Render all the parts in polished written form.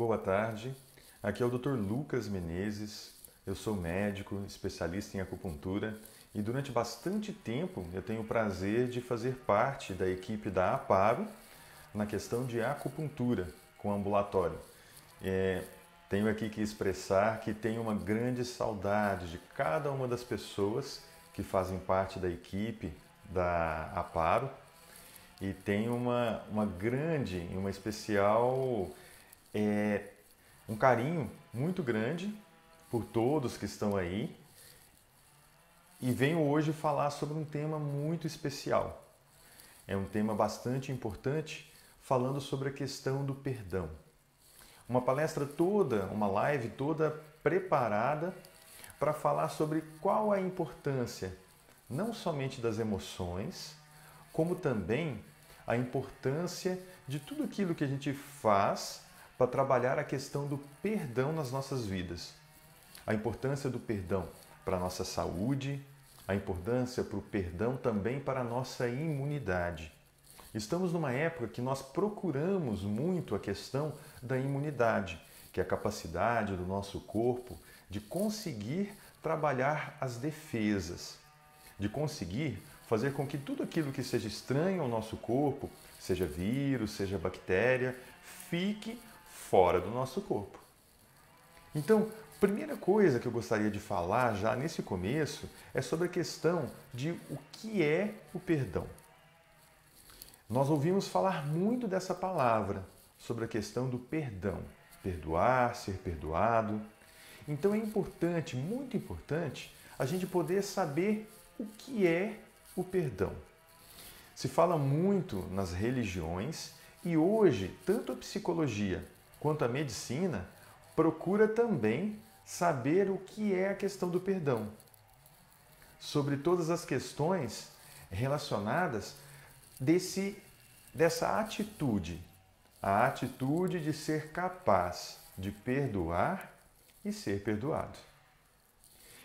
Boa tarde, aqui é o Dr. Lucas Menezes, eu sou médico, especialista em acupuntura e durante bastante tempo eu tenho o prazer de fazer parte da equipe da Aparo na questão de acupuntura com ambulatório. Tenho aqui que expressar que tenho uma grande saudade de cada uma das pessoas que fazem parte da equipe da Aparo e tenho uma grande e uma especial um carinho muito grande por todos que estão aí e venho hoje falar sobre um tema muito especial. É um tema bastante importante, falando sobre a questão do perdão. Uma palestra toda, uma live toda preparada para falar sobre qual a importância não somente das emoções, como também a importância de tudo aquilo que a gente faz para trabalhar a questão do perdão nas nossas vidas. A importância do perdão para a nossa saúde, a importância para o perdão também para a nossa imunidade. Estamos numa época que nós procuramos muito a questão da imunidade, que é a capacidade do nosso corpo de conseguir trabalhar as defesas, de conseguir fazer com que tudo aquilo que seja estranho ao nosso corpo, seja vírus, seja bactéria, fique fora do nosso corpo. Então, primeira coisa que eu gostaria de falar já nesse começo é sobre a questão de o que é o perdão. Nós ouvimos falar muito dessa palavra, sobre a questão do perdão, perdoar, ser perdoado. Então é importante, muito importante, a gente poder saber o que é o perdão. Se fala muito nas religiões e hoje, tanto a psicologia quanto a medicina procura também saber o que é a questão do perdão. Sobre todas as questões relacionadas dessa atitude, a atitude de ser capaz de perdoar e ser perdoado.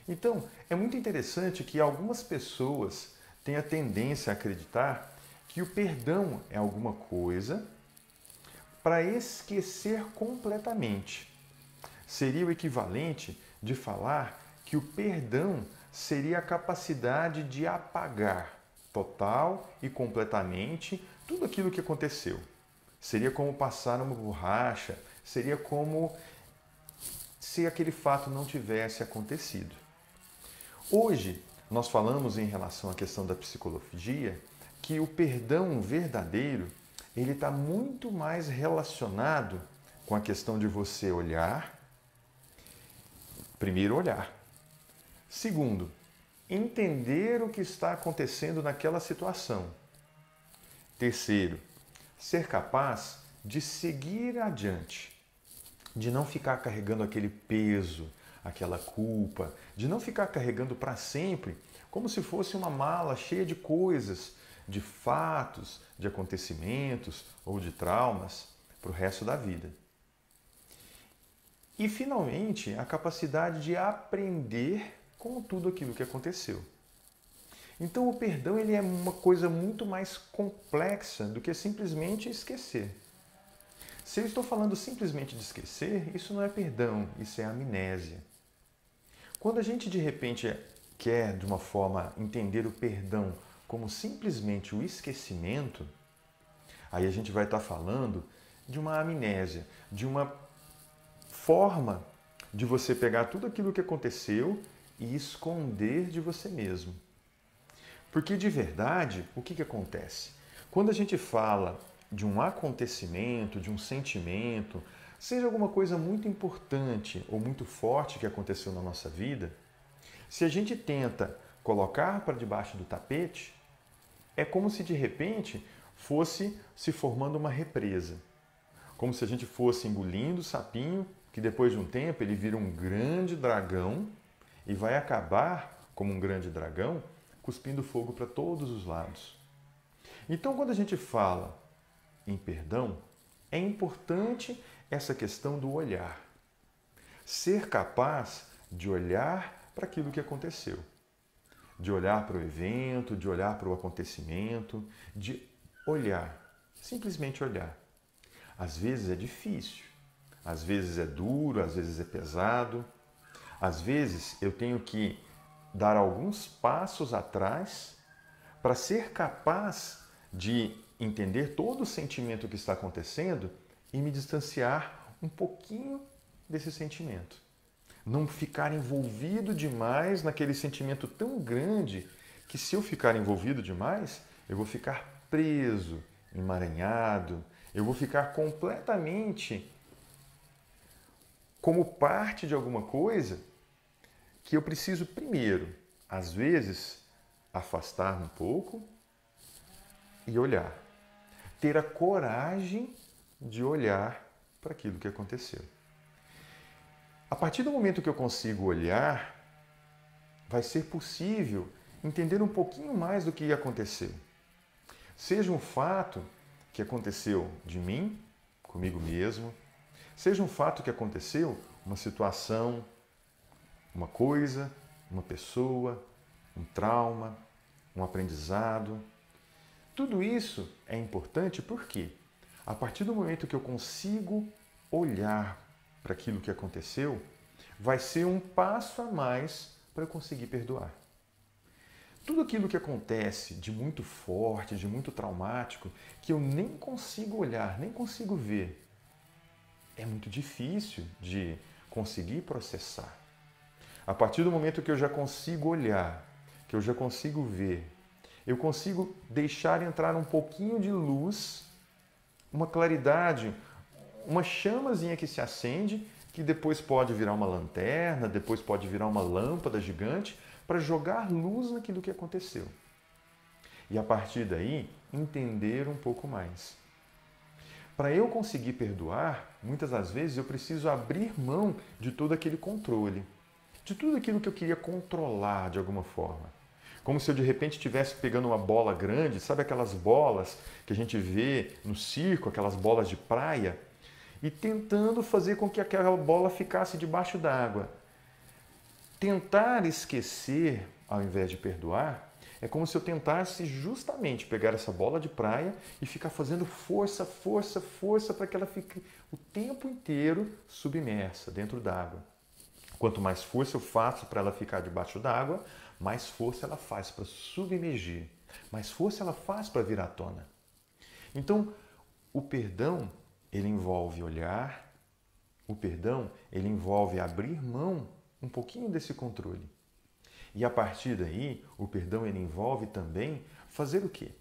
Então, é muito interessante que algumas pessoas têm a tendência a acreditar que o perdão é alguma coisa para esquecer completamente. Seria o equivalente de falar que o perdão seria a capacidade de apagar total e completamente tudo aquilo que aconteceu. Seria como passar uma borracha, seria como se aquele fato não tivesse acontecido. Hoje, nós falamos em relação à questão da psicologia que o perdão verdadeiro ele está muito mais relacionado com a questão de você olhar. Primeiro, olhar. Segundo, entender o que está acontecendo naquela situação. Terceiro, ser capaz de seguir adiante, de não ficar carregando aquele peso, aquela culpa, de não ficar carregando para sempre como se fosse uma mala cheia de coisas, de fatos, de acontecimentos ou de traumas para o resto da vida. E, finalmente, a capacidade de aprender com tudo aquilo que aconteceu. Então, o perdão ele é uma coisa muito mais complexa do que simplesmente esquecer. Se eu estou falando simplesmente de esquecer, isso não é perdão, isso é amnésia. Quando a gente, de repente, quer, de uma forma, entender o perdão como simplesmente o esquecimento, aí a gente vai estar falando de uma amnésia, de uma forma de você pegar tudo aquilo que aconteceu e esconder de você mesmo. Porque de verdade, o que acontece? Quando a gente fala de um acontecimento, de um sentimento, seja alguma coisa muito importante ou muito forte que aconteceu na nossa vida, se a gente tenta colocar para debaixo do tapete, é como se de repente fosse se formando uma represa. Como se a gente fosse engolindo o sapinho, que depois de um tempo ele vira um grande dragão e vai acabar como um grande dragão, cuspindo fogo para todos os lados. Então, quando a gente fala em perdão, é importante essa questão do olhar. Ser capaz de olhar para aquilo que aconteceu. De olhar para o evento, de olhar para o acontecimento, de olhar, simplesmente olhar. Às vezes é difícil. às vezes é duro, às vezes é pesado. Às vezes eu tenho que dar alguns passos atrás para ser capaz de entender todo o sentimento que está acontecendo e me distanciar um pouquinho desse sentimento. Não ficar envolvido demais naquele sentimento tão grande que, se eu ficar envolvido demais, eu vou ficar preso, emaranhado, eu vou ficar completamente como parte de alguma coisa que eu preciso primeiro, às vezes, afastar um pouco e olhar. Ter a coragem de olhar para aquilo que aconteceu. A partir do momento que eu consigo olhar, vai ser possível entender um pouquinho mais do que aconteceu. Seja um fato que aconteceu de mim, comigo mesmo, seja um fato que aconteceu, uma situação, uma coisa, uma pessoa, um trauma, um aprendizado. Tudo isso é importante porque, a partir do momento que eu consigo olhar para aquilo que aconteceu, vai ser um passo a mais para eu conseguir perdoar. Tudo aquilo que acontece de muito forte, de muito traumático, que eu nem consigo olhar, nem consigo ver, é muito difícil de conseguir processar. A partir do momento que eu já consigo olhar, que eu já consigo ver, eu consigo deixar entrar um pouquinho de luz, uma claridade, uma chamazinha que se acende, que depois pode virar uma lanterna, depois pode virar uma lâmpada gigante, para jogar luz naquilo que aconteceu. E a partir daí, entender um pouco mais. Para eu conseguir perdoar, muitas das vezes eu preciso abrir mão de todo aquele controle, de tudo aquilo que eu queria controlar de alguma forma. Como se eu de repente estivesse pegando uma bola grande, sabe aquelas bolas que a gente vê no circo, aquelas bolas de praia, e tentando fazer com que aquela bola ficasse debaixo d'água. Tentar esquecer, ao invés de perdoar, é como se eu tentasse justamente pegar essa bola de praia e ficar fazendo força, força, força para que ela fique o tempo inteiro submersa dentro d'água. Quanto mais força eu faço para ela ficar debaixo d'água, mais força ela faz para submergir, mais força ela faz para vir à tona. Então, o perdão, ele envolve olhar, o perdão, ele envolve abrir mão um pouquinho desse controle. E a partir daí, o perdão, ele envolve também fazer o quê?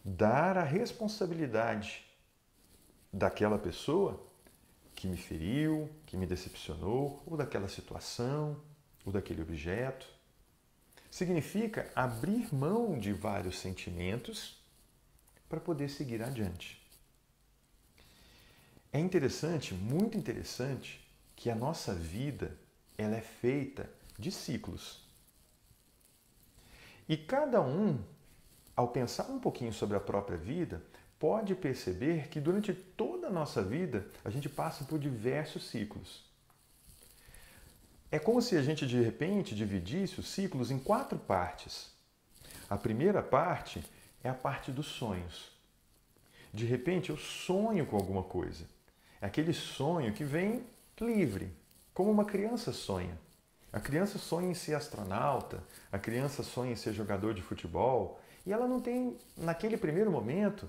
Dar a responsabilidade daquela pessoa que me feriu, que me decepcionou, ou daquela situação, ou daquele objeto. Significa abrir mão de vários sentimentos para poder seguir adiante. É interessante, muito interessante, que a nossa vida ela é feita de ciclos. E cada um, ao pensar um pouquinho sobre a própria vida, pode perceber que durante toda a nossa vida a gente passa por diversos ciclos. É como se a gente de repente dividisse os ciclos em 4 partes. A primeira parte é a parte dos sonhos. De repente eu sonho com alguma coisa. É aquele sonho que vem livre, como uma criança sonha. A criança sonha em ser astronauta, a criança sonha em ser jogador de futebol, e ela não tem, naquele primeiro momento,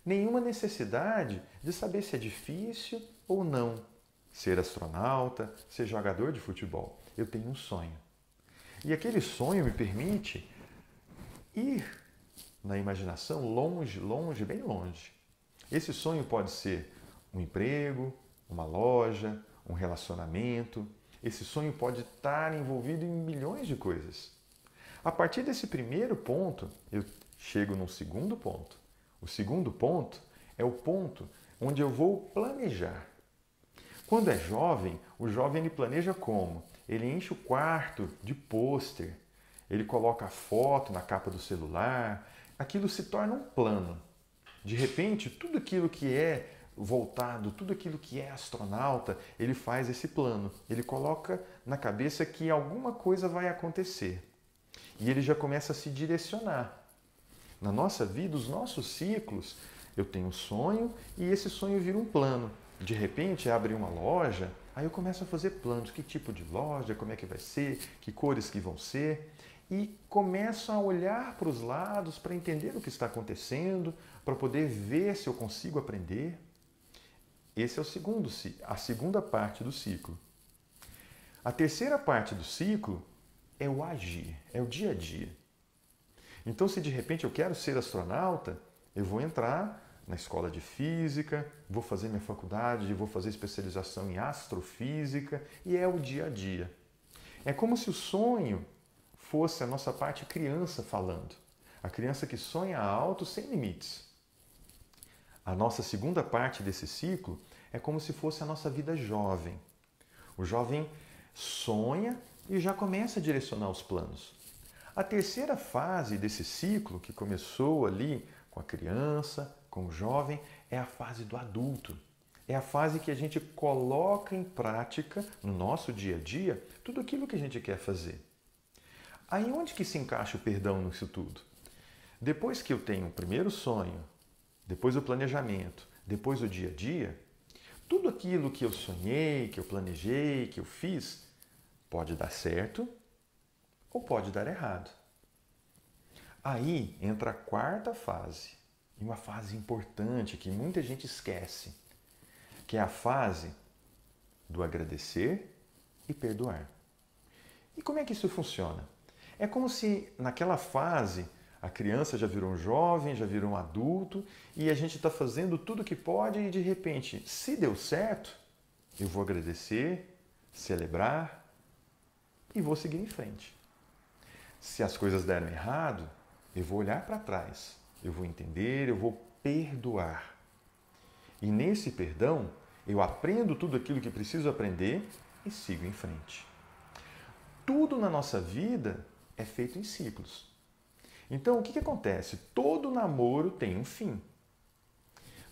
nenhuma necessidade de saber se é difícil ou não ser astronauta, ser jogador de futebol. Eu tenho um sonho. E aquele sonho me permite ir na imaginação longe, longe, bem longe. Esse sonho pode ser um emprego, uma loja, um relacionamento. Esse sonho pode estar envolvido em milhões de coisas. A partir desse primeiro ponto, eu chego num segundo ponto. O segundo ponto é o ponto onde eu vou planejar. Quando é jovem, o jovem ele planeja como? Ele enche o quarto de pôster, ele coloca a foto na capa do celular, aquilo se torna um plano. De repente, tudo aquilo que é voltado, tudo aquilo que é astronauta, ele faz esse plano. Ele coloca na cabeça que alguma coisa vai acontecer. E ele já começa a se direcionar. Na nossa vida, os nossos ciclos, eu tenho um sonho e esse sonho vira um plano. de repente abrir uma loja, aí eu começo a fazer planos, que tipo de loja, como é que vai ser, que cores que vão ser, e começo a olhar para os lados para entender o que está acontecendo, para poder ver se eu consigo aprender. Esse é a segunda parte do ciclo. A terceira parte do ciclo é o agir, é o dia a dia. Então, se de repente eu quero ser astronauta, eu vou entrar na escola de física, vou fazer minha faculdade, vou fazer especialização em astrofísica, e é o dia a dia. É como se o sonho fosse a nossa parte criança falando. A criança que sonha alto sem limites. A nossa segunda parte desse ciclo é como se fosse a nossa vida jovem. O jovem sonha e já começa a direcionar os planos. A terceira fase desse ciclo, que começou ali com a criança, com o jovem, é a fase do adulto. É a fase que a gente coloca em prática no nosso dia a dia tudo aquilo que a gente quer fazer. Aí onde que se encaixa o perdão nisso tudo? Depois que eu tenho o primeiro sonho, depois o planejamento, depois o dia a dia, tudo aquilo que eu sonhei, que eu planejei, que eu fiz, pode dar certo ou pode dar errado. Aí entra a quarta fase, e uma fase importante que muita gente esquece, que é a fase do agradecer e perdoar. E como é que isso funciona? É como se naquela fase a criança já virou um jovem, já virou um adulto e a gente está fazendo tudo o que pode e de repente, se deu certo, eu vou agradecer, celebrar e vou seguir em frente. Se as coisas deram errado, eu vou olhar para trás, eu vou entender, eu vou perdoar. E nesse perdão, eu aprendo tudo aquilo que preciso aprender e sigo em frente. Tudo na nossa vida é feito em ciclos. Então, o que acontece? Todo namoro tem um fim.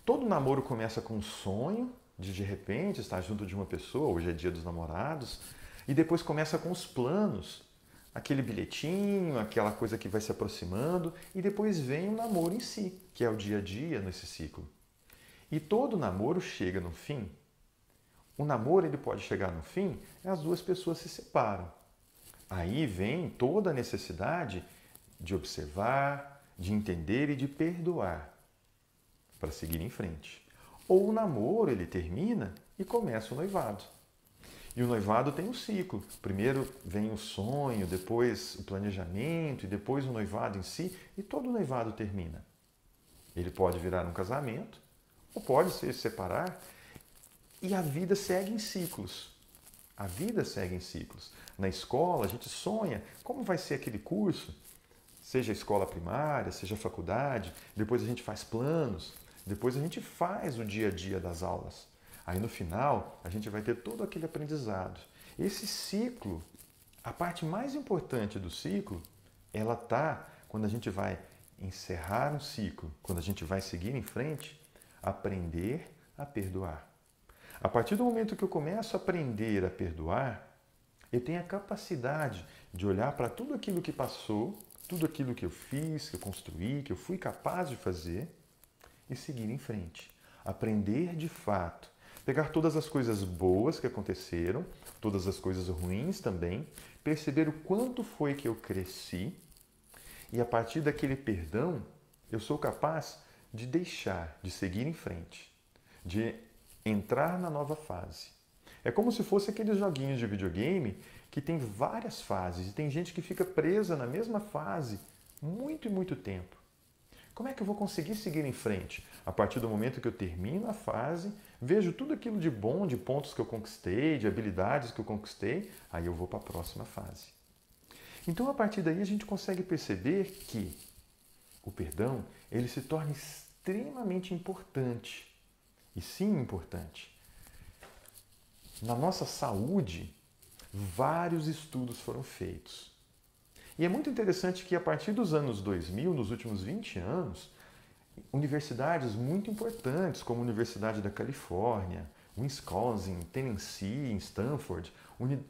Todo namoro começa com um sonho de repente estar junto de uma pessoa, hoje é dia dos namorados, e depois começa com os planos, aquele bilhetinho, aquela coisa que vai se aproximando, e depois vem o namoro em si, que é o dia a dia nesse ciclo. E todo namoro chega no fim. O namoro ele pode chegar no fim, as duas pessoas se separam. Aí vem toda a necessidade de observar, de entender e de perdoar para seguir em frente. Ou o namoro ele termina e começa o noivado. E o noivado tem um ciclo. Primeiro vem o sonho, depois o planejamento e depois o noivado em si, e todo noivado termina. Ele pode virar um casamento ou pode se separar e a vida segue em ciclos. A vida segue em ciclos. Na escola, a gente sonha como vai ser aquele curso, seja a escola primária, seja a faculdade, depois a gente faz planos, depois a gente faz o dia a dia das aulas. Aí no final, a gente vai ter todo aquele aprendizado. Esse ciclo, a parte mais importante do ciclo, ela está quando a gente vai encerrar um ciclo, quando a gente vai seguir em frente, aprender a perdoar. A partir do momento que eu começo a aprender a perdoar, eu tenho a capacidade de olhar para tudo aquilo que passou, tudo aquilo que eu fiz, que eu construí, que eu fui capaz de fazer e seguir em frente. Aprender de fato. Pegar todas as coisas boas que aconteceram, todas as coisas ruins também, perceber o quanto foi que eu cresci e a partir daquele perdão eu sou capaz de deixar, de seguir em frente, de entrar na nova fase. É como se fosse aqueles joguinhos de videogame que tem várias fases e tem gente que fica presa na mesma fase muito e muito tempo. Como é que eu vou conseguir seguir em frente? A partir do momento que eu termino a fase, vejo tudo aquilo de bom, de pontos que eu conquistei, de habilidades que eu conquistei, aí eu vou para a próxima fase. Então, a partir daí, a gente consegue perceber que o perdão, ele se torna extremamente importante. E sim, importante. Na nossa saúde, vários estudos foram feitos. E é muito interessante que a partir dos anos 2000, nos últimos 20 anos, universidades muito importantes, como a Universidade da Califórnia, Wisconsin, Tennessee, Stanford,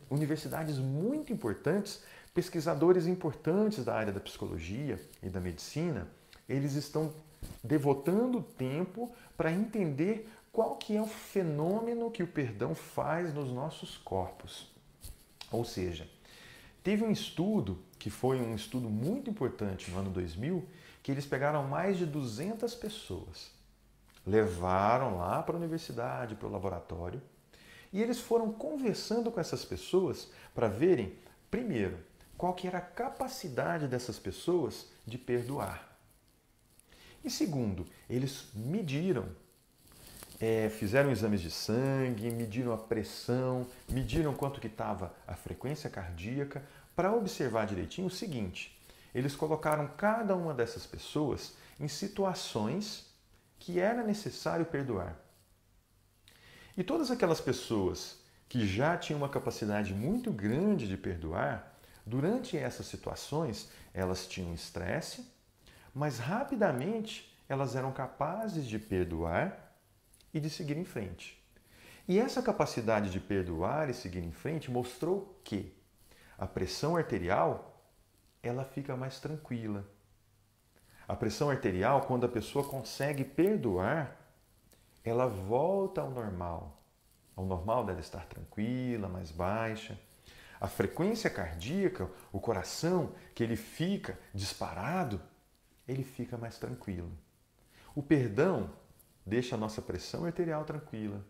universidades muito importantes, pesquisadores importantes da área da psicologia e da medicina, eles estão devotando tempo para entender qual que é o fenômeno que o perdão faz nos nossos corpos. Ou seja, teve um estudo, que foi um estudo muito importante no ano 2000, que eles pegaram mais de 200 pessoas, levaram lá para a universidade, para o laboratório, e eles foram conversando com essas pessoas para verem, primeiro, qual que era a capacidade dessas pessoas de perdoar. E segundo, eles mediram, fizeram exames de sangue, mediram a pressão, mediram quanto que estava a frequência cardíaca, para observar direitinho o seguinte: eles colocaram cada uma dessas pessoas em situações que era necessário perdoar. E todas aquelas pessoas que já tinham uma capacidade muito grande de perdoar, durante essas situações, elas tinham estresse, mas rapidamente elas eram capazes de perdoar e de seguir em frente. E essa capacidade de perdoar e seguir em frente mostrou que a pressão arterial, ela fica mais tranquila. A pressão arterial, quando a pessoa consegue perdoar, ela volta ao normal. Ao normal dela estar tranquila, mais baixa. A frequência cardíaca, o coração, que ele fica disparado, ele fica mais tranquilo. O perdão deixa a nossa pressão arterial tranquila.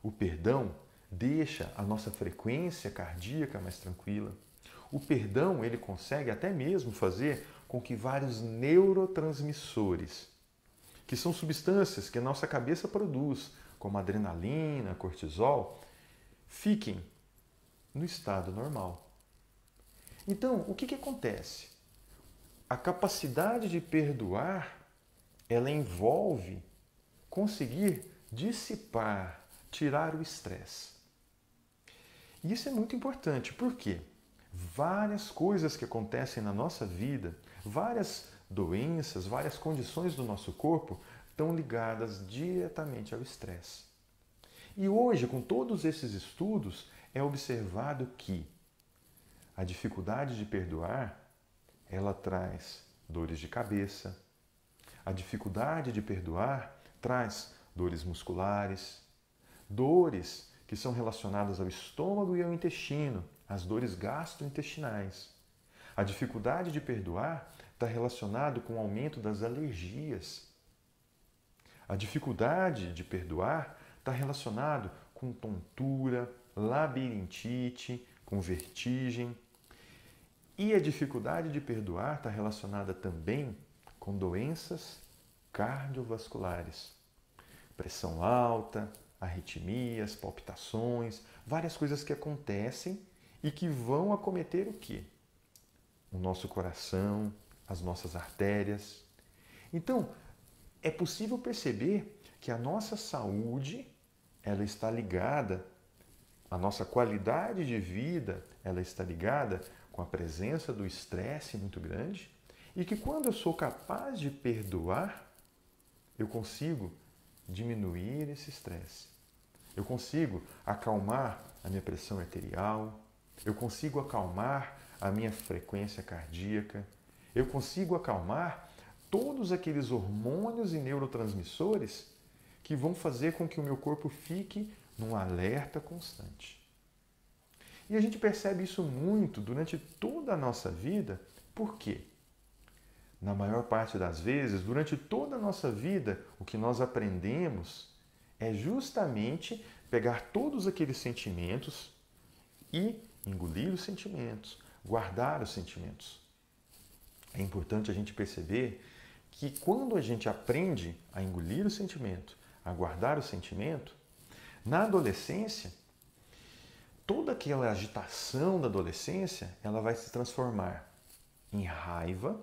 O perdão deixa a nossa frequência cardíaca mais tranquila. O perdão, ele consegue até mesmo fazer com que vários neurotransmissores, que são substâncias que a nossa cabeça produz, como adrenalina, cortisol, fiquem no estado normal. Então, o que acontece? A capacidade de perdoar, ela envolve conseguir dissipar, tirar o estresse. E isso é muito importante, por quê? Várias coisas que acontecem na nossa vida, várias doenças, várias condições do nosso corpo estão ligadas diretamente ao estresse. E hoje, com todos esses estudos, é observado que a dificuldade de perdoar, ela traz dores de cabeça. A dificuldade de perdoar traz dores musculares, dores que são relacionadas ao estômago e ao intestino, as dores gastrointestinais. A dificuldade de perdoar está relacionado com o aumento das alergias. A dificuldade de perdoar está relacionado com tontura, labirintite, com vertigem. E a dificuldade de perdoar está relacionada também com doenças cardiovasculares. Pressão alta, arritmias, palpitações, várias coisas que acontecem e que vão acometer o quê? O nosso coração, as nossas artérias. Então, é possível perceber que a nossa saúde, ela está ligada, a nossa qualidade de vida, ela está ligada com a presença do estresse muito grande e que quando eu sou capaz de perdoar, eu consigo diminuir esse estresse. Eu consigo acalmar a minha pressão arterial, eu consigo acalmar a minha frequência cardíaca, eu consigo acalmar todos aqueles hormônios e neurotransmissores que vão fazer com que o meu corpo fique num alerta constante. E a gente percebe isso muito durante toda a nossa vida, por quê? Na maior parte das vezes, durante toda a nossa vida, o que nós aprendemos é justamente pegar todos aqueles sentimentos e engolir os sentimentos, guardar os sentimentos. É importante a gente perceber que quando a gente aprende a engolir o sentimento, a guardar o sentimento, na adolescência, toda aquela agitação da adolescência, ela vai se transformar em raiva,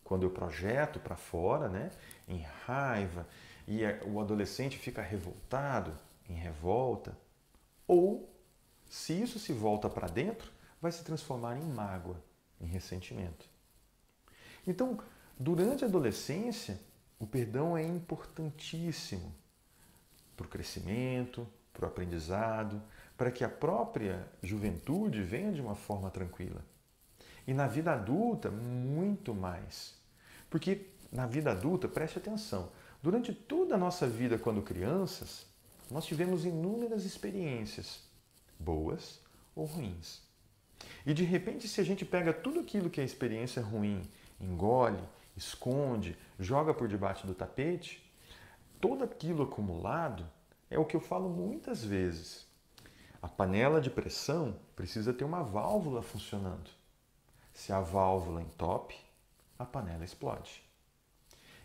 quando eu projeto para fora, né? Em raiva, e o adolescente fica revoltado, em revolta, ou, se isso se volta para dentro, vai se transformar em mágoa, em ressentimento. Então, durante a adolescência, o perdão é importantíssimo para o crescimento, para o aprendizado, para que a própria juventude venha de uma forma tranquila. E na vida adulta, muito mais. Porque na vida adulta, preste atenção, Durante toda a nossa vida quando crianças, nós tivemos inúmeras experiências, boas ou ruins. E de repente, se a gente pega tudo aquilo que é experiência ruim, engole, esconde, joga por debaixo do tapete, todo aquilo acumulado é o que eu falo muitas vezes. A panela de pressão precisa ter uma válvula funcionando. Se a válvula entope, a panela explode.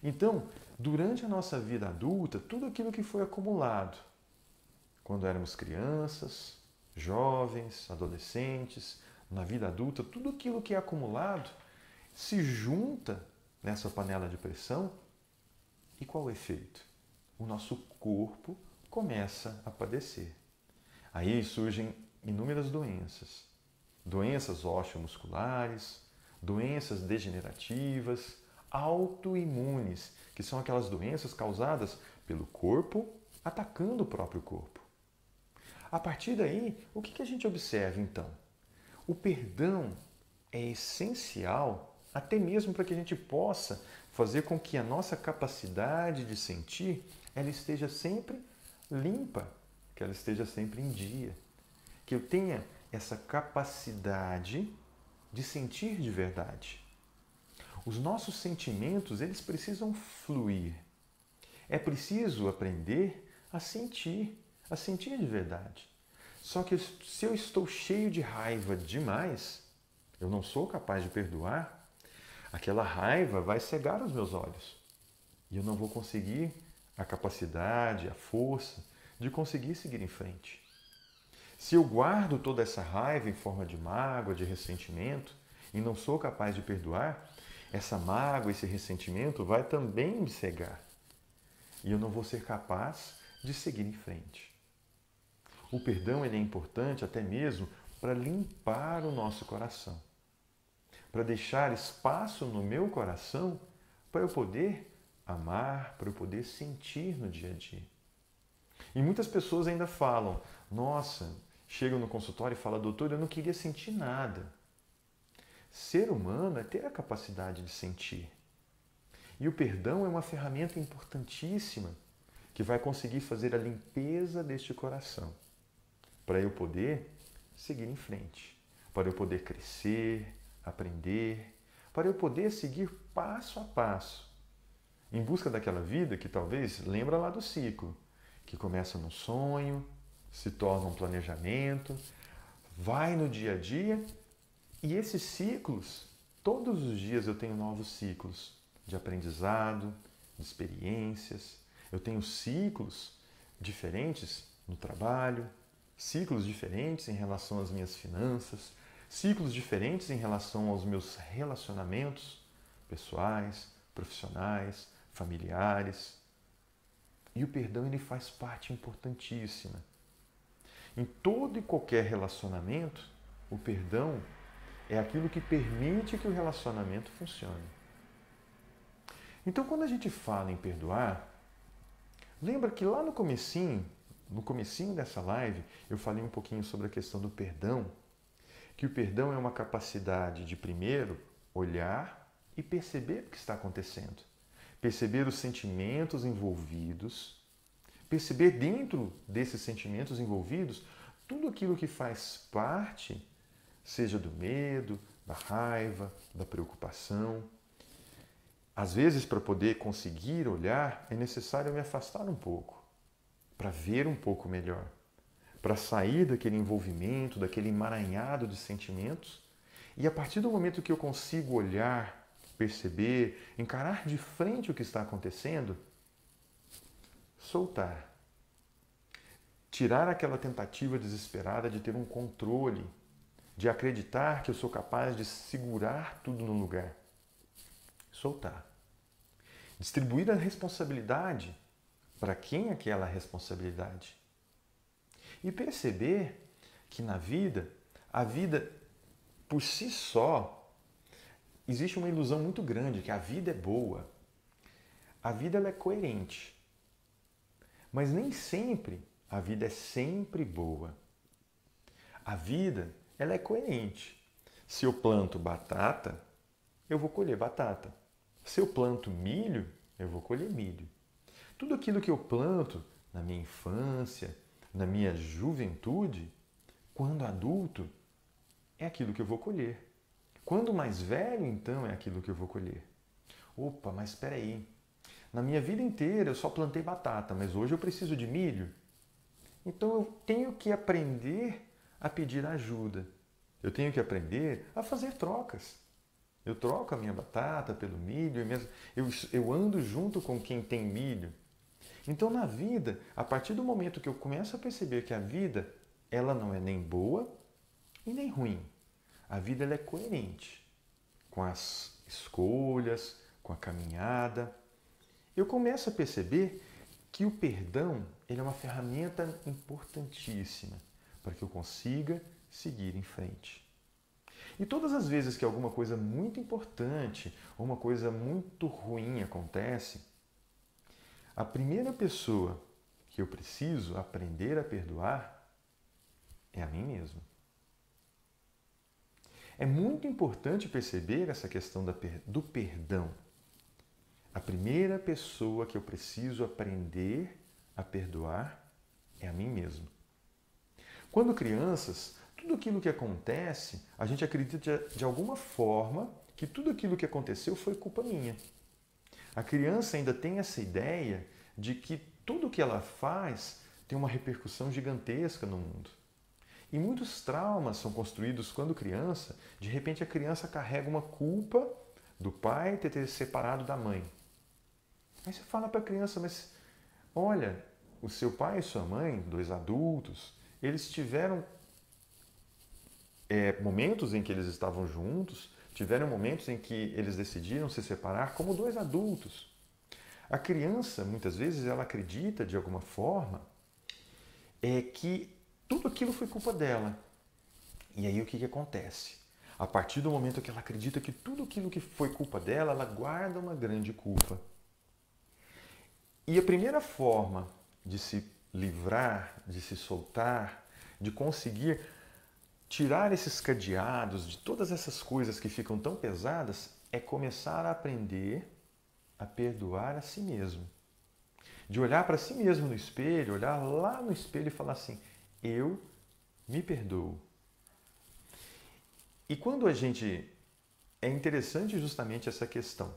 Então, durante a nossa vida adulta, tudo aquilo que foi acumulado, quando éramos crianças, jovens, adolescentes, na vida adulta, tudo aquilo que é acumulado se junta nessa panela de pressão e qual é o efeito? O nosso corpo começa a padecer. Aí surgem inúmeras doenças. Doenças osteomusculares, doenças degenerativas, autoimunes, que são aquelas doenças causadas pelo corpo atacando o próprio corpo. A partir daí, o que a gente observa então? O perdão é essencial até mesmo para que a gente possa fazer com que a nossa capacidade de sentir ela esteja sempre limpa, que ela esteja sempre em dia. Que eu tenha essa capacidade de sentir de verdade. Os nossos sentimentos, eles precisam fluir. É preciso aprender a sentir de verdade. Só que se eu estou cheio de raiva demais, eu não sou capaz de perdoar, aquela raiva vai cegar os meus olhos. E eu não vou conseguir a capacidade, a força de conseguir seguir em frente. Se eu guardo toda essa raiva em forma de mágoa, de ressentimento, e não sou capaz de perdoar, essa mágoa, esse ressentimento vai também me cegar. E eu não vou ser capaz de seguir em frente. O perdão ele é importante até mesmo para limpar o nosso coração. Para deixar espaço no meu coração para eu poder amar, para eu poder sentir no dia a dia. E muitas pessoas ainda falam, nossa, chegam no consultório e falam, doutor, eu não queria sentir nada. Ser humano é ter a capacidade de sentir. E o perdão é uma ferramenta importantíssima que vai conseguir fazer a limpeza deste coração, para eu poder seguir em frente, para eu poder crescer, aprender, para eu poder seguir passo a passo, em busca daquela vida que talvez lembra lá do ciclo, que começa num sonho, se torna um planejamento, vai no dia a dia e esses ciclos, todos os dias eu tenho novos ciclos de aprendizado, de experiências, eu tenho ciclos diferentes no trabalho, ciclos diferentes em relação às minhas finanças, ciclos diferentes em relação aos meus relacionamentos pessoais, profissionais, familiares. E o perdão ele faz parte importantíssima. Em todo e qualquer relacionamento, o perdão é aquilo que permite que o relacionamento funcione. Então, quando a gente fala em perdoar, lembra que lá no comecinho dessa live, eu falei um pouquinho sobre a questão do perdão, que o perdão é uma capacidade de, primeiro, olhar e perceber o que está acontecendo. Perceber os sentimentos envolvidos, perceber dentro desses sentimentos envolvidos tudo aquilo que faz parte, seja do medo, da raiva, da preocupação. Às vezes, para poder conseguir olhar, é necessário me afastar um pouco, para ver um pouco melhor, para sair daquele envolvimento, daquele emaranhado de sentimentos. E a partir do momento que eu consigo olhar, perceber, encarar de frente o que está acontecendo, soltar. Tirar aquela tentativa desesperada de ter um controle, de acreditar que eu sou capaz de segurar tudo no lugar. Soltar. Distribuir a responsabilidade para quem é aquela responsabilidade. E perceber que na vida, a vida por si só, existe uma ilusão muito grande que a vida é boa. A vida ela é coerente. Mas nem sempre a vida é sempre boa. A vida ela é coerente. Se eu planto batata, eu vou colher batata. Se eu planto milho, eu vou colher milho. Tudo aquilo que eu planto na minha infância, na minha juventude, quando adulto, é aquilo que eu vou colher. Quando mais velho, então, é aquilo que eu vou colher. Opa, mas espera aí. Na minha vida inteira eu só plantei batata, mas hoje eu preciso de milho. Então eu tenho que aprender a pedir ajuda. Eu tenho que aprender a fazer trocas. Eu troco a minha batata pelo milho, eu ando junto com quem tem milho. Então na vida, a partir do momento que eu começo a perceber que a vida, ela não é nem boa e nem ruim. A vida ela é coerente com as escolhas, com a caminhada. Eu começo a perceber que o perdão ele é uma ferramenta importantíssima para que eu consiga seguir em frente. E todas as vezes que alguma coisa muito importante ou uma coisa muito ruim acontece, a primeira pessoa que eu preciso aprender a perdoar é a mim mesmo. É muito importante perceber essa questão do perdão. A primeira pessoa que eu preciso aprender a perdoar é a mim mesmo. Quando crianças, tudo aquilo que acontece, a gente acredita de alguma forma que tudo aquilo que aconteceu foi culpa minha. A criança ainda tem essa ideia de que tudo que ela faz tem uma repercussão gigantesca no mundo. E muitos traumas são construídos quando criança, de repente a criança carrega uma culpa do pai ter separado da mãe. Aí você fala para a criança, mas olha, o seu pai e sua mãe, dois adultos, eles tiveram momentos em que eles estavam juntos, tiveram momentos em que eles decidiram se separar como dois adultos. A criança, muitas vezes, ela acredita de alguma forma que tudo aquilo foi culpa dela. E aí o que acontece? A partir do momento que ela acredita que tudo aquilo que foi culpa dela, ela guarda uma grande culpa. E a primeira forma de se livrar, de se soltar, de conseguir tirar esses cadeados de todas essas coisas que ficam tão pesadas é começar a aprender a perdoar a si mesmo. De olhar para si mesmo no espelho, olhar lá no espelho e falar assim, eu me perdoo. E quando a gente... É interessante justamente essa questão.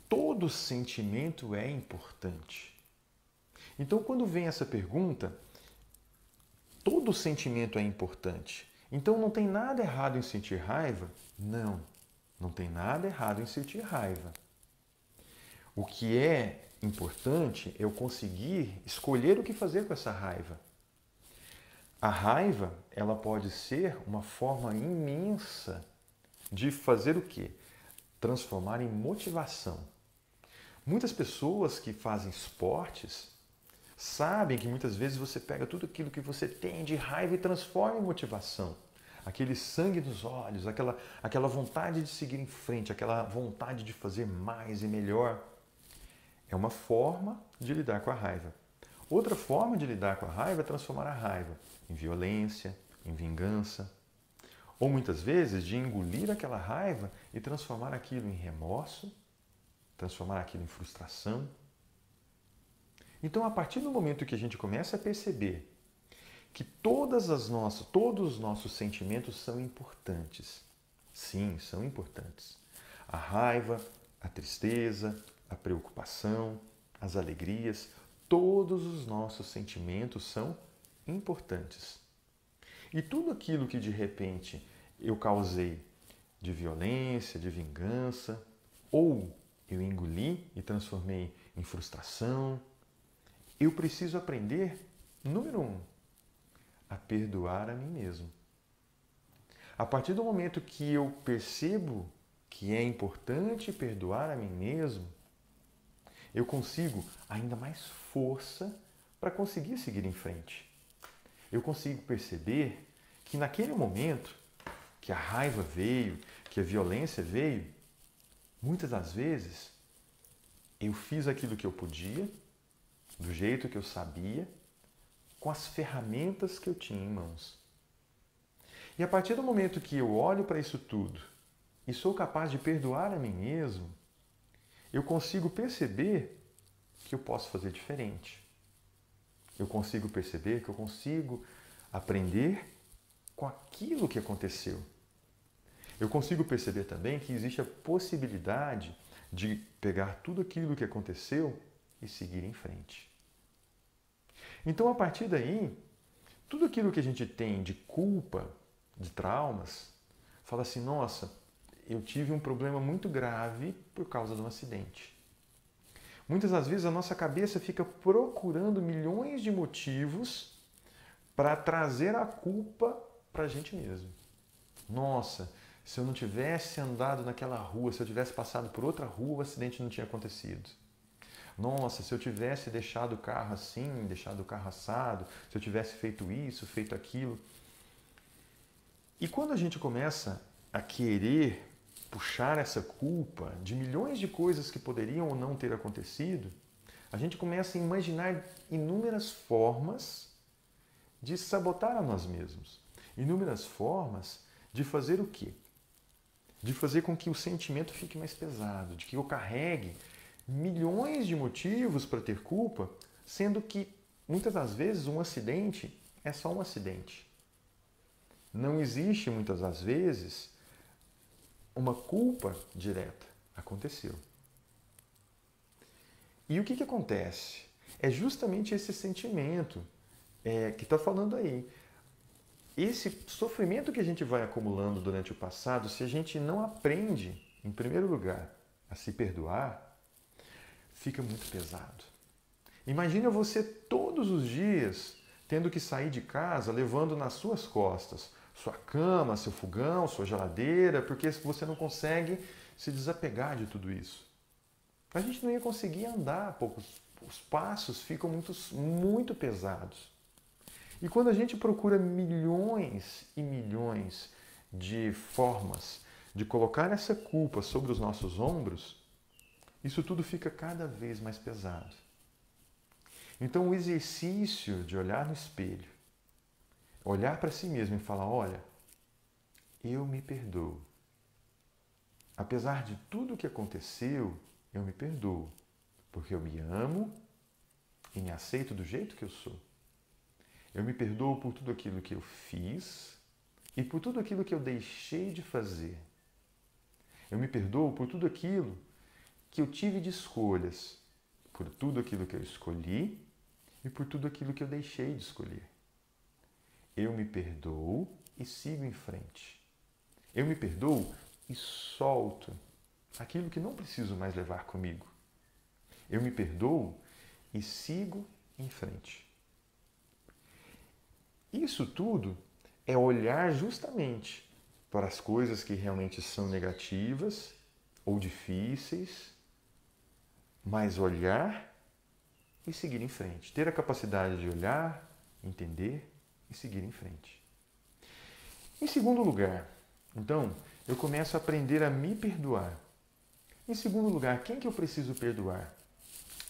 Todo sentimento é importante. Então, quando vem essa pergunta, todo sentimento é importante. Então, não tem nada errado em sentir raiva? Não, não tem nada errado em sentir raiva. O que é importante é eu conseguir escolher o que fazer com essa raiva. A raiva, ela pode ser uma forma imensa de fazer o quê? Transformar em motivação. Muitas pessoas que fazem esportes sabem que muitas vezes você pega tudo aquilo que você tem de raiva e transforma em motivação. Aquele sangue nos olhos, aquela vontade de seguir em frente, aquela vontade de fazer mais e melhor. É uma forma de lidar com a raiva. Outra forma de lidar com a raiva é transformar a raiva em violência, em vingança. Ou muitas vezes de engolir aquela raiva e transformar aquilo em remorso, transformar aquilo em frustração. Então, a partir do momento que a gente começa a perceber que todos os nossos sentimentos são importantes. Sim, são importantes. A raiva, a tristeza, a preocupação, as alegrias, todos os nossos sentimentos são importantes. E tudo aquilo que de repente eu causei de violência, de vingança, ou eu engoli e transformei em frustração, eu preciso aprender, número 1, a perdoar a mim mesmo. A partir do momento que eu percebo que é importante perdoar a mim mesmo, eu consigo ainda mais força para conseguir seguir em frente. Eu consigo perceber que naquele momento que a raiva veio, que a violência veio, muitas das vezes eu fiz aquilo que eu podia, do jeito que eu sabia, com as ferramentas que eu tinha em mãos. E a partir do momento que eu olho para isso tudo e sou capaz de perdoar a mim mesmo, eu consigo perceber que eu posso fazer diferente. Eu consigo perceber que eu consigo aprender com aquilo que aconteceu. Eu consigo perceber também que existe a possibilidade de pegar tudo aquilo que aconteceu e seguir em frente. Então, a partir daí, tudo aquilo que a gente tem de culpa, de traumas, fala assim, nossa, eu tive um problema muito grave por causa de um acidente. Muitas das vezes a nossa cabeça fica procurando milhões de motivos para trazer a culpa para a gente mesmo. Nossa, se eu não tivesse andado naquela rua, se eu tivesse passado por outra rua, o acidente não tinha acontecido. Nossa, se eu tivesse deixado o carro assim, deixado o carro assado, se eu tivesse feito isso, feito aquilo. E quando a gente começa a querer puxar essa culpa de milhões de coisas que poderiam ou não ter acontecido, a gente começa a imaginar inúmeras formas de sabotar a nós mesmos. Inúmeras formas de fazer o quê? De fazer com que o sentimento fique mais pesado, de que eu carregue milhões de motivos para ter culpa, sendo que muitas das vezes um acidente é só um acidente. Não existe muitas das vezes uma culpa direta. Aconteceu. E o que acontece? É justamente esse sentimento que está falando aí. Esse sofrimento que a gente vai acumulando durante o passado, se a gente não aprende, em primeiro lugar, a se perdoar, fica muito pesado. Imagina você todos os dias tendo que sair de casa levando nas suas costas sua cama, seu fogão, sua geladeira, porque você não consegue se desapegar de tudo isso. A gente não ia conseguir andar, os passos ficam muito pesados. E quando a gente procura milhões e milhões de formas de colocar essa culpa sobre os nossos ombros, isso tudo fica cada vez mais pesado. Então o exercício de olhar no espelho, olhar para si mesmo e falar, olha, eu me perdoo. Apesar de tudo o que aconteceu, eu me perdoo, porque eu me amo e me aceito do jeito que eu sou. Eu me perdoo por tudo aquilo que eu fiz e por tudo aquilo que eu deixei de fazer. Eu me perdoo por tudo aquilo que eu tive de escolhas, por tudo aquilo que eu escolhi e por tudo aquilo que eu deixei de escolher. Eu me perdoo e sigo em frente. Eu me perdoo e solto aquilo que não preciso mais levar comigo. Eu me perdoo e sigo em frente. Isso tudo é olhar justamente para as coisas que realmente são negativas ou difíceis, mas olhar e seguir em frente. Ter a capacidade de olhar, entender e seguir em frente. Em segundo lugar, então, eu começo a aprender a me perdoar. Em segundo lugar, quem que eu preciso perdoar?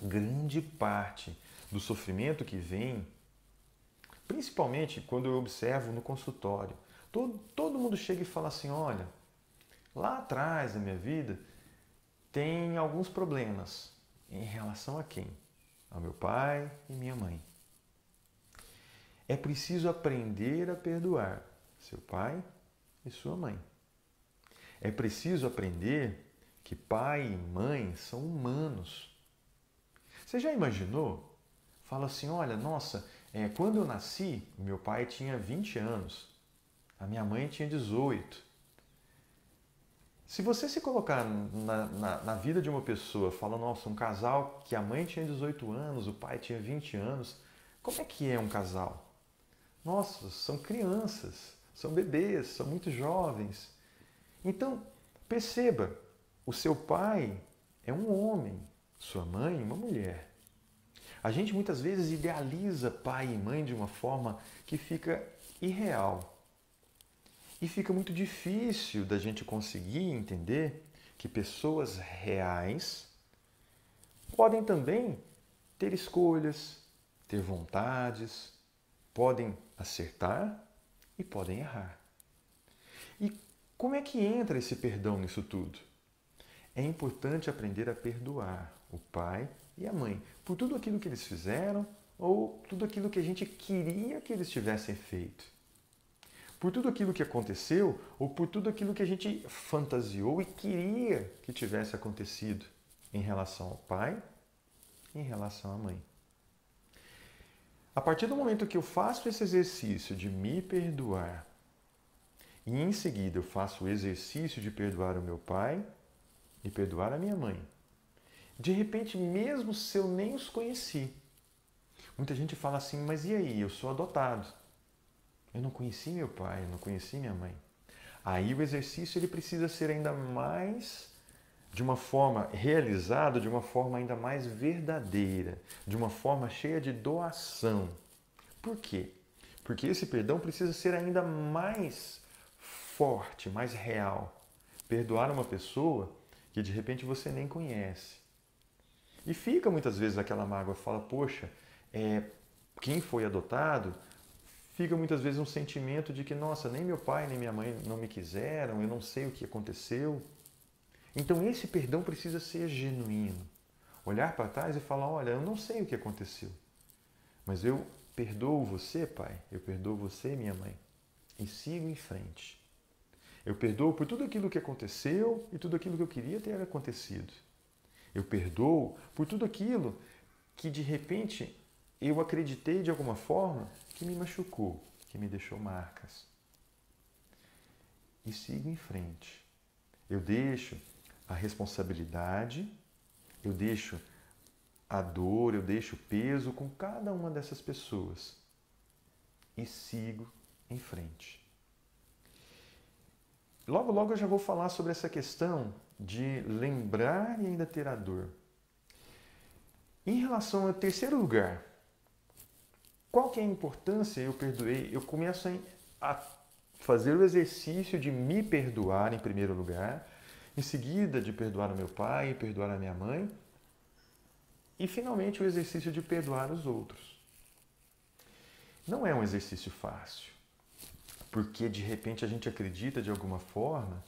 Grande parte do sofrimento que vem, principalmente quando eu observo no consultório, todo mundo chega e fala assim, olha, lá atrás da minha vida tem alguns problemas. Em relação a quem? Ao meu pai e minha mãe. É preciso aprender a perdoar seu pai e sua mãe. É preciso aprender que pai e mãe são humanos. Você já imaginou? Fala assim, olha, nossa, quando eu nasci, meu pai tinha 20 anos, a minha mãe tinha 18. Se você se colocar na vida de uma pessoa, fala, nossa, um casal que a mãe tinha 18 anos, o pai tinha 20 anos, como é que é um casal? Nossa, são crianças, são bebês, são muito jovens. Então, perceba, o seu pai é um homem, sua mãe uma mulher. A gente muitas vezes idealiza pai e mãe de uma forma que fica irreal. E fica muito difícil da gente conseguir entender que pessoas reais podem também ter escolhas, ter vontades, podem acertar e podem errar. E como é que entra esse perdão nisso tudo? É importante aprender a perdoar o pai e a mãe por tudo aquilo que eles fizeram ou tudo aquilo que a gente queria que eles tivessem feito. Por tudo aquilo que aconteceu ou por tudo aquilo que a gente fantasiou e queria que tivesse acontecido em relação ao pai e em relação à mãe. A partir do momento que eu faço esse exercício de me perdoar e em seguida eu faço o exercício de perdoar o meu pai e perdoar a minha mãe, de repente, mesmo se eu nem os conheci, muita gente fala assim, mas e aí, eu sou adotado. Eu não conheci meu pai, eu não conheci minha mãe. Aí o exercício ele precisa ser ainda mais, de uma forma realizada, de uma forma ainda mais verdadeira, de uma forma cheia de doação. Por quê? Porque esse perdão precisa ser ainda mais forte, mais real. Perdoar uma pessoa que de repente você nem conhece. E fica muitas vezes aquela mágoa, fala, poxa, quem foi adotado, fica muitas vezes um sentimento de que, nossa, nem meu pai nem minha mãe não me quiseram, eu não sei o que aconteceu. Então esse perdão precisa ser genuíno. Olhar para trás e falar, olha, eu não sei o que aconteceu, mas eu perdoo você, pai, eu perdoo você, minha mãe, e sigo em frente. Eu perdoo por tudo aquilo que aconteceu e tudo aquilo que eu queria ter acontecido. Eu perdoo por tudo aquilo que, de repente, eu acreditei de alguma forma que me machucou, que me deixou marcas. E sigo em frente. Eu deixo a responsabilidade, eu deixo a dor, eu deixo o peso com cada uma dessas pessoas. E sigo em frente. Logo, logo eu já vou falar sobre essa questão de lembrar e ainda ter a dor. Em relação ao terceiro lugar, qual que é a importância? Eu perdoei, eu começo a fazer o exercício de me perdoar em primeiro lugar, em seguida de perdoar o meu pai, perdoar a minha mãe, e finalmente o exercício de perdoar os outros. Não é um exercício fácil, porque de repente a gente acredita de alguma forma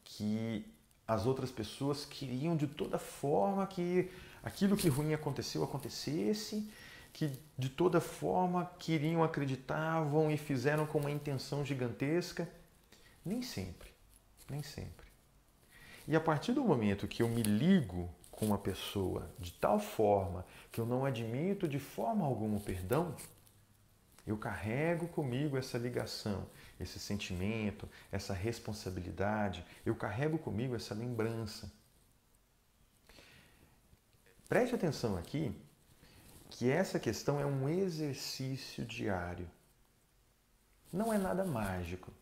que as outras pessoas queriam de toda forma que aquilo que ruim aconteceu acontecesse, que de toda forma queriam, acreditavam e fizeram com uma intenção gigantesca. Nem sempre, nem sempre. E a partir do momento que eu me ligo com uma pessoa de tal forma que eu não admito de forma alguma o perdão, eu carrego comigo essa ligação, esse sentimento, essa responsabilidade, eu carrego comigo essa lembrança. Preste atenção aqui que essa questão é um exercício diário. Não é nada mágico.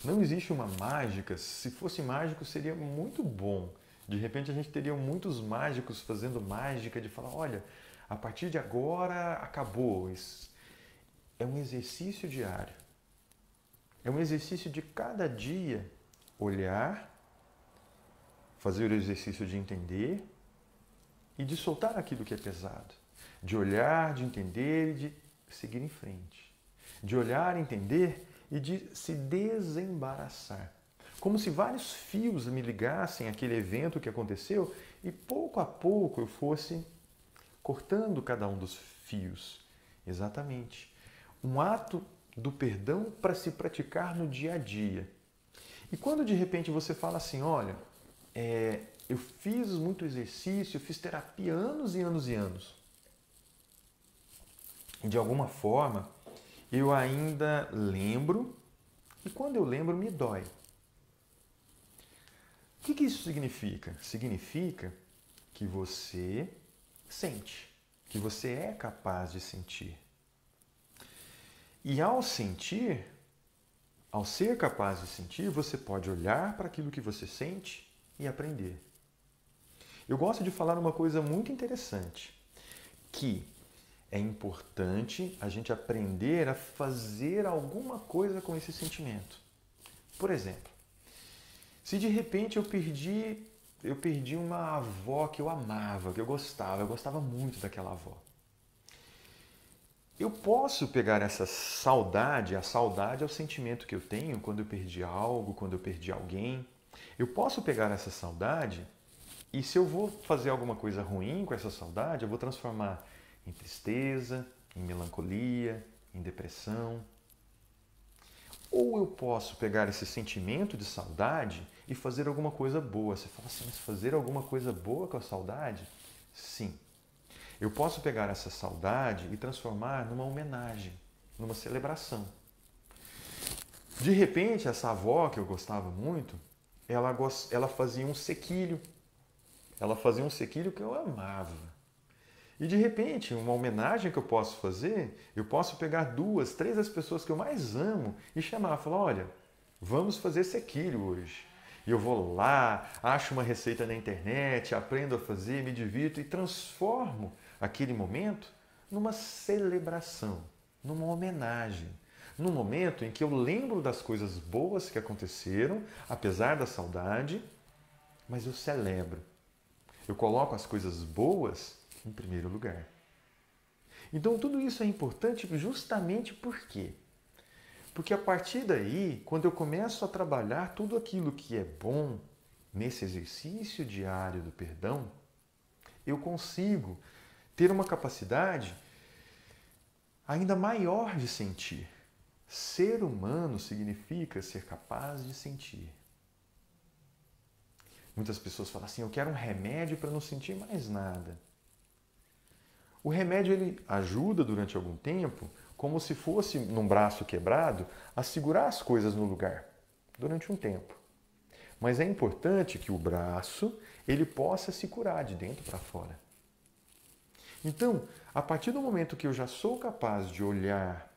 Não existe uma mágica. Se fosse mágico, seria muito bom. De repente, a gente teria muitos mágicos fazendo mágica de falar, olha, a partir de agora, acabou. Isso é um exercício diário. É um exercício de cada dia olhar, fazer o exercício de entender e de soltar aquilo que é pesado. De olhar, de entender e de seguir em frente. De olhar, entender e de se desembaraçar. Como se vários fios me ligassem àquele evento que aconteceu e pouco a pouco eu fosse cortando cada um dos fios. Exatamente. Um ato do perdão para se praticar no dia a dia. E quando de repente você fala assim, olha, eu fiz muito exercício, eu fiz terapia anos e anos e anos. E de alguma forma, eu ainda lembro, e quando eu lembro, me dói. O que isso significa? Significa que você sente, que você é capaz de sentir. E ao sentir, ao ser capaz de sentir, você pode olhar para aquilo que você sente e aprender. Eu gosto de falar uma coisa muito interessante, que é importante a gente aprender a fazer alguma coisa com esse sentimento. Por exemplo, se de repente eu perdi uma avó que eu amava, que eu gostava muito daquela avó. Eu posso pegar essa saudade, a saudade é o sentimento que eu tenho quando eu perdi algo, quando eu perdi alguém. Eu posso pegar essa saudade E se eu vou fazer alguma coisa ruim com essa saudade, eu vou transformar em tristeza, em melancolia, em depressão. Ou eu posso pegar esse sentimento de saudade e fazer alguma coisa boa. Você fala assim, mas fazer alguma coisa boa com a saudade? Sim. Eu posso pegar essa saudade e transformar numa homenagem, numa celebração. De repente, essa avó que eu gostava muito, ela fazia um sequilho. Ela fazia um sequilho que eu amava. E de repente, uma homenagem que eu posso fazer, eu posso pegar 2, 3 das pessoas que eu mais amo e chamar, falar, olha, vamos fazer sequilho hoje. E eu vou lá, acho uma receita na internet, aprendo a fazer, me divirto e transformo aquele momento numa celebração, numa homenagem. Num momento em que eu lembro das coisas boas que aconteceram, apesar da saudade, mas eu celebro. Eu coloco as coisas boas em primeiro lugar. Então tudo isso é importante justamente por quê? Porque a partir daí, quando eu começo a trabalhar tudo aquilo que é bom nesse exercício diário do perdão, eu consigo ter uma capacidade ainda maior de sentir. Ser humano significa ser capaz de sentir. Muitas pessoas falam assim, eu quero um remédio para não sentir mais nada. O remédio ele ajuda durante algum tempo, como se fosse num braço quebrado, a segurar as coisas no lugar durante um tempo. Mas é importante que o braço ele possa se curar de dentro para fora. Então, a partir do momento que eu já sou capaz de olhar,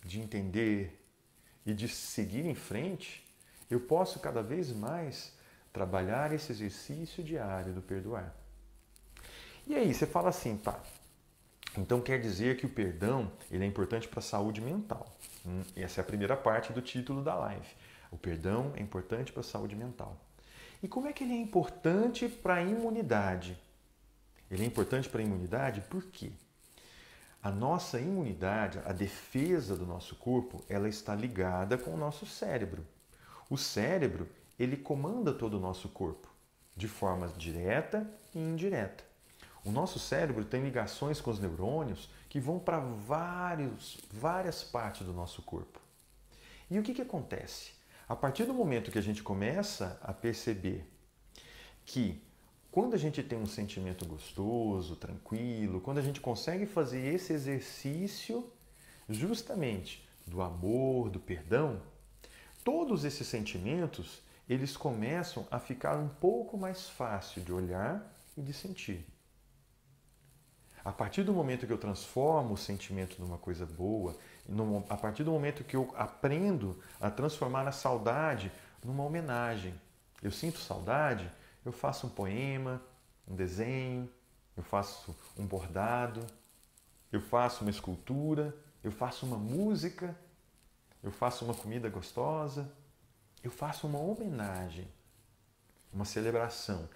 de entender e de seguir em frente, eu posso cada vez mais trabalhar esse exercício diário do perdoar. E aí, você fala assim, tá, então quer dizer que o perdão ele é importante para a saúde mental. Essa é a primeira parte do título da live. O perdão é importante para a saúde mental. E como é que ele é importante para a imunidade? Ele é importante para a imunidade por quê? A nossa imunidade, a defesa do nosso corpo, ela está ligada com o nosso cérebro. O cérebro, ele comanda todo o nosso corpo, de forma direta e indireta. O nosso cérebro tem ligações com os neurônios que vão para várias partes do nosso corpo. E o que acontece? A partir do momento que a gente começa a perceber que quando a gente tem um sentimento gostoso, tranquilo, quando a gente consegue fazer esse exercício justamente do amor, do perdão, todos esses sentimentos, eles começam a ficar um pouco mais fácil de olhar e de sentir. A partir do momento que eu transformo o sentimento numa coisa boa, a partir do momento que eu aprendo a transformar a saudade numa homenagem, eu sinto saudade, eu faço um poema, um desenho, eu faço um bordado, eu faço uma escultura, eu faço uma música, eu faço uma comida gostosa, eu faço uma homenagem, uma celebração.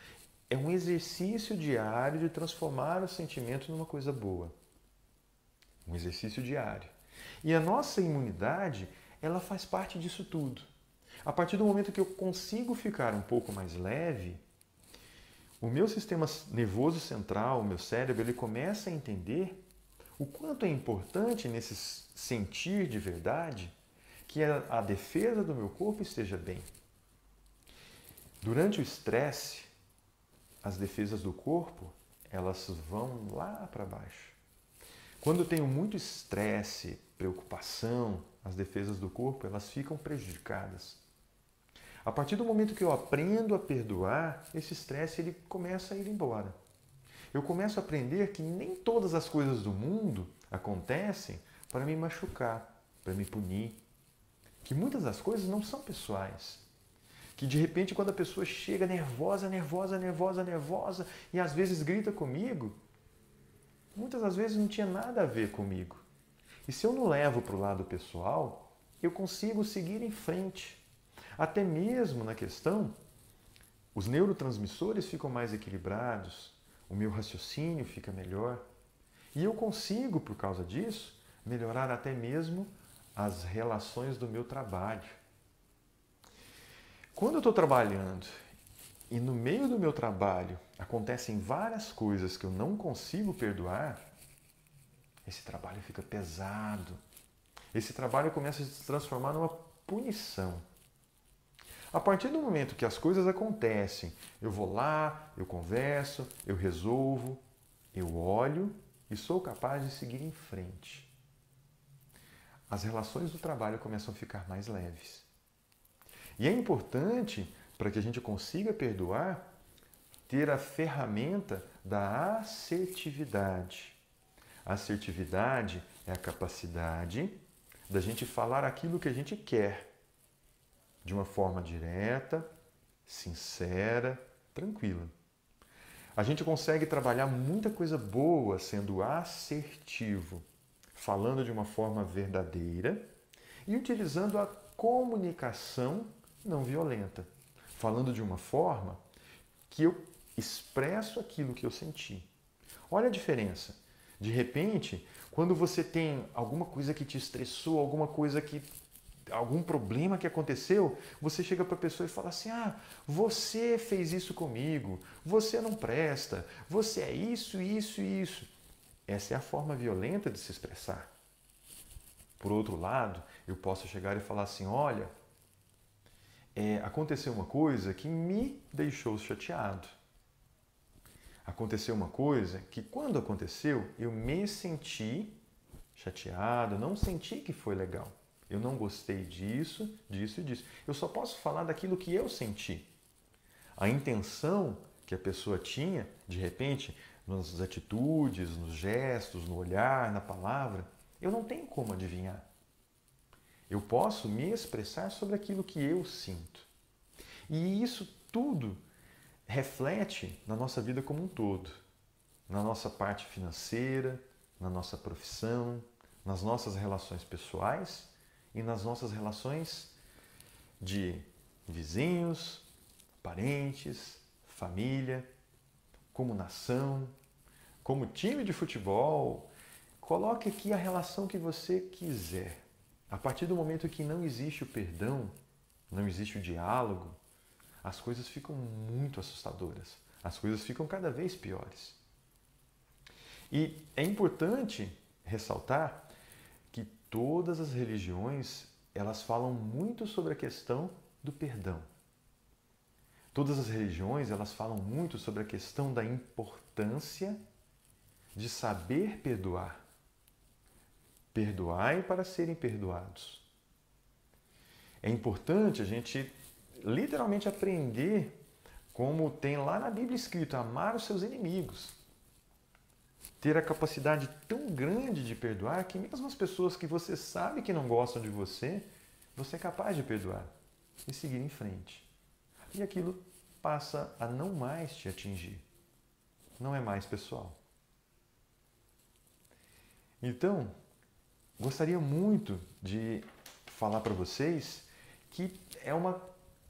É um exercício diário de transformar o sentimento numa coisa boa. Um exercício diário. E a nossa imunidade, ela faz parte disso tudo. A partir do momento que eu consigo ficar um pouco mais leve, o meu sistema nervoso central, o meu cérebro, ele começa a entender o quanto é importante nesse sentir de verdade que a defesa do meu corpo esteja bem. Durante o estresse, as defesas do corpo, elas vão lá para baixo. Quando eu tenho muito estresse, preocupação, as defesas do corpo, elas ficam prejudicadas. A partir do momento que eu aprendo a perdoar, esse estresse ele começa a ir embora. Eu começo a aprender que nem todas as coisas do mundo acontecem para me machucar, para me punir. Que muitas das coisas não são pessoais. Que de repente quando a pessoa chega nervosa e às vezes grita comigo, muitas das vezes não tinha nada a ver comigo. E se eu não levo para o lado pessoal, eu consigo seguir em frente. Até mesmo na questão, os neurotransmissores ficam mais equilibrados, o meu raciocínio fica melhor. E eu consigo, por causa disso, melhorar até mesmo as relações do meu trabalho. Quando eu estou trabalhando e no meio do meu trabalho acontecem várias coisas que eu não consigo perdoar, esse trabalho fica pesado. Esse trabalho começa a se transformar numa punição. A partir do momento que as coisas acontecem, eu vou lá, eu converso, eu resolvo, eu olho e sou capaz de seguir em frente. As relações do trabalho começam a ficar mais leves. E é importante, para que a gente consiga perdoar, ter a ferramenta da assertividade. A assertividade é a capacidade da gente falar aquilo que a gente quer, de uma forma direta, sincera, tranquila. A gente consegue trabalhar muita coisa boa sendo assertivo, falando de uma forma verdadeira e utilizando a comunicação não violenta, falando de uma forma que eu expresso aquilo que eu senti. Olha a diferença. De repente, quando você tem alguma coisa que te estressou, algum problema que aconteceu, você chega para a pessoa e fala assim: ah, você fez isso comigo, você não presta, você é isso, isso e isso. Essa é a forma violenta de se expressar. Por outro lado, eu posso chegar e falar assim: olha, aconteceu uma coisa que me deixou chateado. Aconteceu uma coisa que, quando aconteceu, eu me senti chateado, não senti que foi legal. Eu não gostei disso, disso e disso. Eu só posso falar daquilo que eu senti. A intenção que a pessoa tinha, de repente, nas atitudes, nos gestos, no olhar, na palavra, eu não tenho como adivinhar. Eu posso me expressar sobre aquilo que eu sinto. E isso tudo reflete na nossa vida como um todo, na nossa parte financeira, na nossa profissão, nas nossas relações pessoais e nas nossas relações de vizinhos, parentes, família, como nação, como time de futebol. Coloque aqui a relação que você quiser. A partir do momento que não existe o perdão, não existe o diálogo, as coisas ficam muito assustadoras. As coisas ficam cada vez piores. E é importante ressaltar que todas as religiões, elas falam muito sobre a questão do perdão. Todas as religiões, elas falam muito sobre a questão da importância de saber perdoar. Perdoai para serem perdoados. É importante a gente literalmente aprender como tem lá na Bíblia escrito, amar os seus inimigos. Ter a capacidade tão grande de perdoar que mesmo as pessoas que você sabe que não gostam de você, você é capaz de perdoar e seguir em frente. E aquilo passa a não mais te atingir. Não é mais pessoal. Então, gostaria muito de falar para vocês que é uma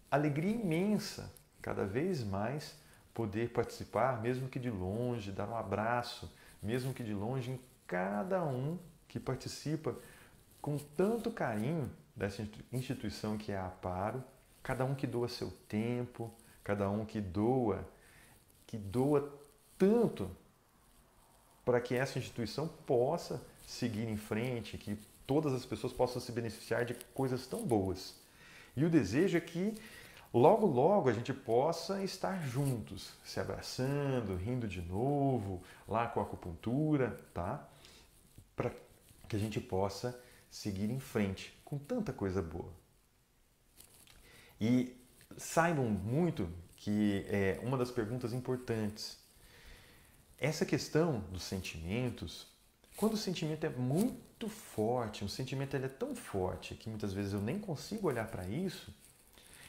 alegria imensa, cada vez mais, poder participar, mesmo que de longe, dar um abraço, mesmo que de longe, em cada um que participa com tanto carinho dessa instituição que é a Aparo, cada um que doa seu tempo, cada um que doa tanto para que essa instituição possa seguir em frente, que todas as pessoas possam se beneficiar de coisas tão boas. E o desejo é que logo, logo a gente possa estar juntos, se abraçando, rindo de novo, lá com a acupuntura, tá? Para que a gente possa seguir em frente com tanta coisa boa. E saibam muito que é uma das perguntas importantes. Essa questão dos sentimentos, quando o sentimento é muito forte, um sentimento ele é tão forte que muitas vezes eu nem consigo olhar para isso,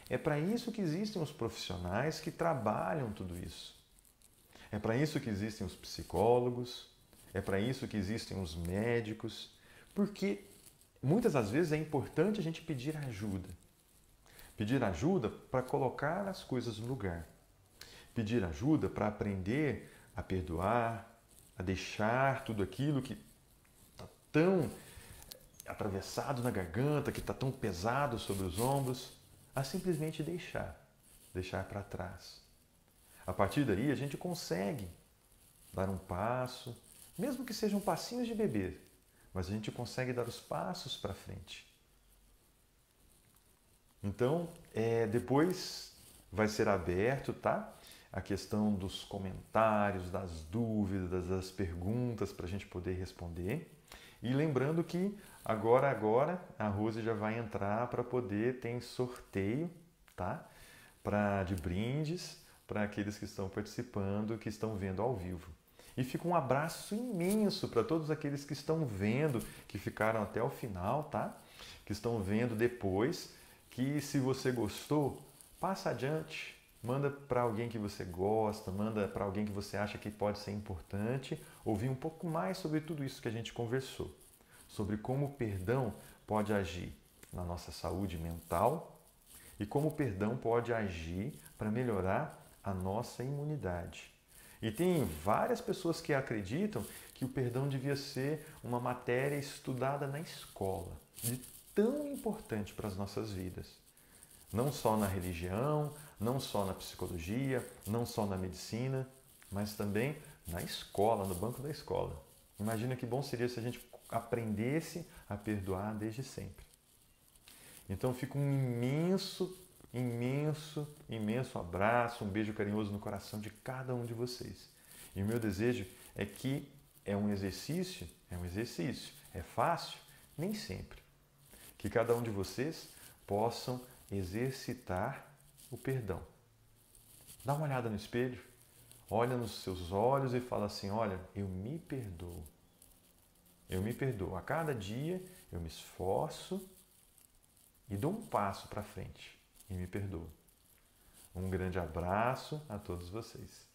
é para isso que existem os profissionais que trabalham tudo isso. É para isso que existem os psicólogos, é para isso que existem os médicos, porque muitas das vezes é importante a gente pedir ajuda. Pedir ajuda para colocar as coisas no lugar. Pedir ajuda para aprender a perdoar, a deixar tudo aquilo que está tão atravessado na garganta, que está tão pesado sobre os ombros, a simplesmente deixar para trás. A partir daí a gente consegue dar um passo, mesmo que sejam passinhos de bebê, mas a gente consegue dar os passos para frente. Então, depois vai ser aberto, tá? A questão dos comentários, das dúvidas, das perguntas para a gente poder responder. E lembrando que agora a Rose já vai entrar para poder ter sorteio, tá? De brindes para aqueles que estão participando, que estão vendo ao vivo. E fica um abraço imenso para todos aqueles que estão vendo, que ficaram até o final, tá? Que estão vendo depois, que se você gostou, passa adiante, manda para alguém que você gosta, manda para alguém que você acha que pode ser importante, ouvir um pouco mais sobre tudo isso que a gente conversou, sobre como o perdão pode agir na nossa saúde mental e como o perdão pode agir para melhorar a nossa imunidade. E tem várias pessoas que acreditam que o perdão devia ser uma matéria estudada na escola, de tão importante para as nossas vidas. Não só na religião, não só na psicologia, não só na medicina, mas também na escola, no banco da escola. Imagina que bom seria se a gente aprendesse a perdoar desde sempre. Então fica um imenso abraço, um beijo carinhoso no coração de cada um de vocês. E o meu desejo é que é um exercício, é fácil? Nem sempre. Que cada um de vocês possam exercitar o perdão. Dá uma olhada no espelho, olha nos seus olhos e fala assim, olha, eu me perdoo. Eu me perdoo. A cada dia eu me esforço e dou um passo para frente e me perdoo. Um grande abraço a todos vocês.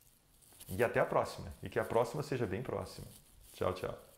E até a próxima. E que a próxima seja bem próxima. Tchau, tchau.